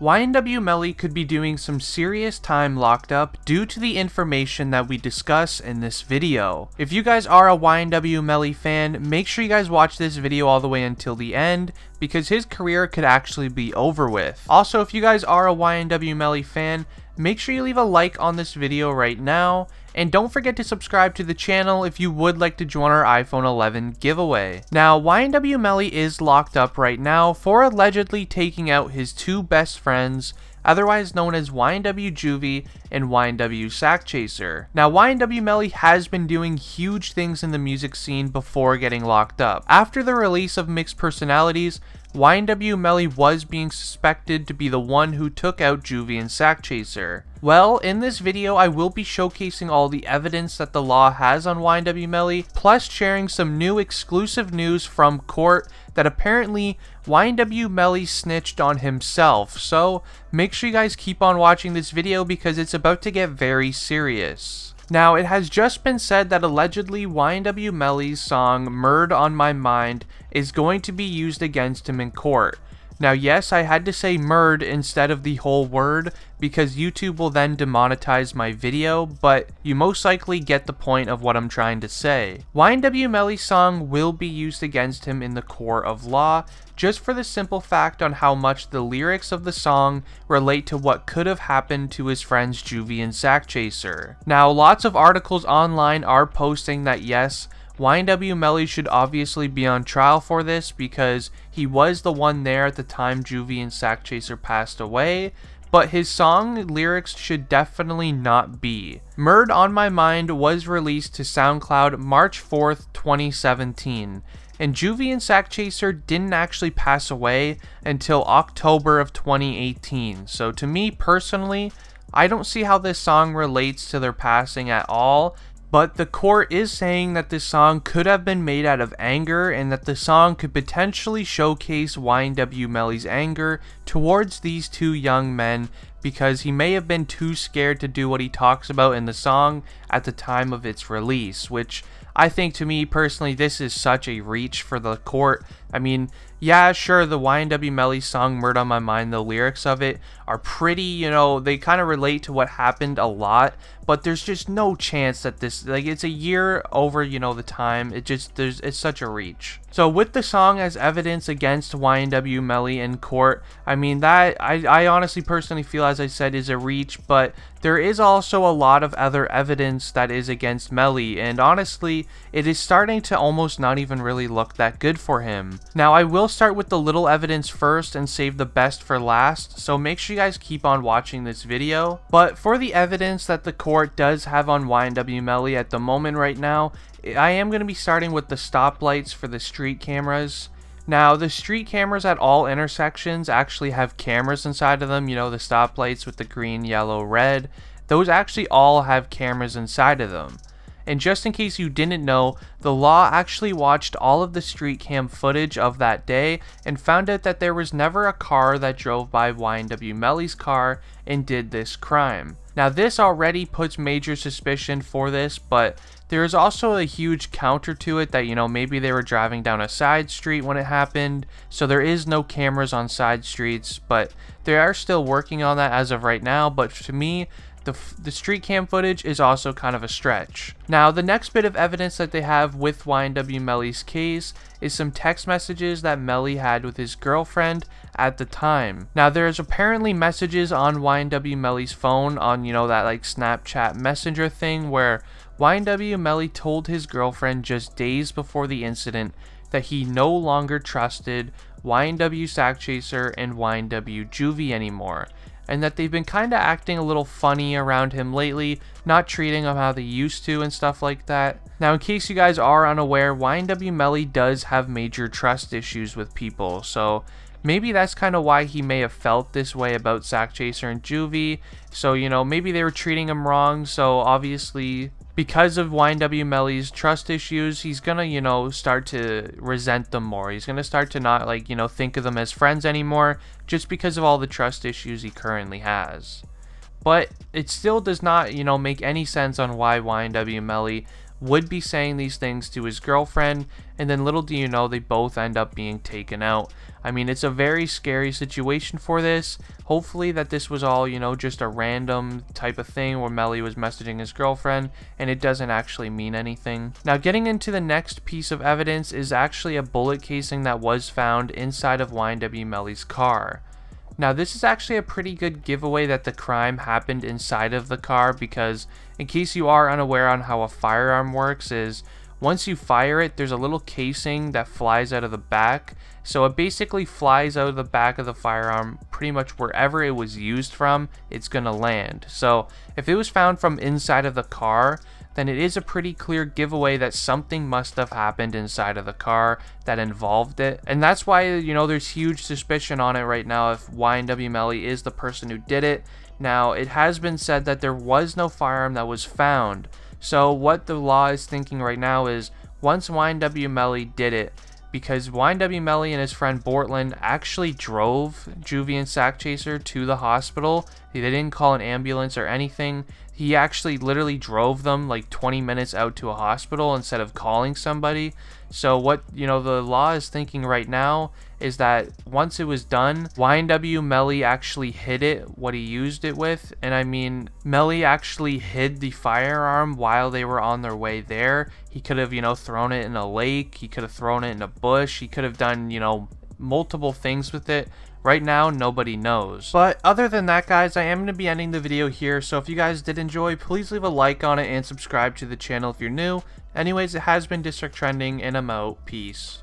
YNW Melly could be doing some serious time locked up due to the information that we discuss in this video. If you guys are a YNW Melly fan, make sure you guys watch this video all the way until the end, because his career could actually be over with. Also, if you guys are a YNW Melly fan, make sure you leave a like on this video right now, and don't forget to subscribe to the channel if you would like to join our iPhone 11 giveaway. Now, YNW Melly is locked up right now for allegedly taking out his two best friends, otherwise known as YNW Juvy and YNW Sakchaser. Now, YNW Melly has been doing huge things in the music scene before getting locked up. After the release of Mixed Personalities, YNW Melly was being suspected to be the one who took out Juvy and Sakchaser. Well, in this video, I will be showcasing all the evidence that the law has on YNW Melly, plus sharing some new exclusive news from court that apparently YNW Melly snitched on himself. So make sure you guys keep on watching this video because it's about to get very serious. Now, it has just been said that allegedly YNW Melly's song "Murd on My Mind" is going to be used against him in court. Now, yes, I had to say "murd" instead of the whole word because YouTube will then demonetize my video, but you most likely get the point of what I'm trying to say. YNW Melly's song will be used against him in the court of law, just for the simple fact on how much the lyrics of the song relate to what could have happened to his friends Juvy and Sakchaser. Now, lots of articles online are posting that yes, YNW Melly should obviously be on trial for this because he was the one there at the time Juvy and Sakchaser passed away, but his song lyrics should definitely not be. "Murd on My Mind" was released to SoundCloud March 4th, 2017, and Juvy and Sakchaser didn't actually pass away until October of 2018, so to me personally, I don't see how this song relates to their passing at all. But the court is saying that this song could have been made out of anger and that the song could potentially showcase YNW Melly's anger towards these two young men because he may have been too scared to do what he talks about in the song at the time of its release, which I think, to me personally, this is such a reach for the court. I mean, yeah, sure, the YNW Melly song "Murd on My Mind," the lyrics of it are pretty, you know, they kind of relate to what happened a lot, but there's just no chance that this, like, it's a year over, you know, the time. It's such a reach. So with the song as evidence against YNW Melly in court, I mean, that I honestly personally feel, as I said, is a reach, but there is also a lot of other evidence that is against Melly, and honestly, it is starting to almost not even really look that good for him. Now, I will start with the little evidence first and save the best for last, so make sure you guys keep on watching this video. But for the evidence that the court does have on YNW Melly at the moment right now, I am going to be starting with the stoplights for the street cameras. Now, the street cameras at all intersections actually have cameras inside of them, you know, the stoplights with the green, yellow, red. Those actually all have cameras inside of them. And just in case you didn't know, the law actually watched all of the street cam footage of that day and found out that there was never a car that drove by YNW Melly's car and did this crime. Now, this already puts major suspicion for this, but there is also a huge counter to it that, you know, maybe they were driving down a side street when it happened, so there is no cameras on side streets, but they are still working on that as of right now. But to me, the street cam footage is also kind of a stretch. Now, the next bit of evidence that they have with YNW Melly's case is some text messages that Melly had with his girlfriend at the time. Now, there's apparently messages on YNW Melly's phone on, you know, that like Snapchat Messenger thing where YNW Melly told his girlfriend just days before the incident that he no longer trusted YNW Sakchaser and YNW Juvy anymore, and that they've been kind of acting a little funny around him lately, not treating him how they used to and stuff like that. Now, in case you guys are unaware, YNW Melly does have major trust issues with people, so maybe that's kind of why he may have felt this way about Sakchaser and Juvy. So, you know, maybe they were treating him wrong, so obviously because of YNW Melly's trust issues, he's gonna, you know, start to resent them more. He's gonna start to not, like, you know, think of them as friends anymore just because of all the trust issues he currently has. But it still does not, you know, make any sense on why YNW Melly would be saying these things to his girlfriend, and then little do you know, they both end up being taken out. I mean, it's a very scary situation for this. Hopefully that this was all, you know, just a random type of thing where Melly was messaging his girlfriend and it doesn't actually mean anything. Now, getting into the next piece of evidence is actually a bullet casing that was found inside of YNW Melly's car. Now, this is actually a pretty good giveaway that the crime happened inside of the car, because in case you are unaware on how a firearm works, is once you fire it, there's a little casing that flies out of the back. So it basically flies out of the back of the firearm pretty much wherever it was used from, it's gonna land. So if it was found from inside of the car, then it is a pretty clear giveaway that something must have happened inside of the car that involved it. And that's why, you know, there's huge suspicion on it right now if YNW Melly is the person who did it. Now, it has been said that there was no firearm that was found. So what the law is thinking right now is, once YNW Melly did it, because YNW Melly and his friend Bortland actually drove Juvy and Sakchaser to the hospital. They didn't call an ambulance or anything. He actually literally drove them like 20 minutes out to a hospital instead of calling somebody. So what, you know, the law is thinking right now is that once it was done, YNW Melly actually hid it, what he used it with. And I mean, Melly actually hid the firearm while they were on their way there. He could have, you know, thrown it in a lake. He could have thrown it in a bush. He could have done, you know, multiple things with it. Right now, nobody knows. But other than that, guys, I am going to be ending the video here. So if you guys did enjoy, please leave a like on it and subscribe to the channel if you're new. Anyways, it has been District Trending, and I'm out. Peace.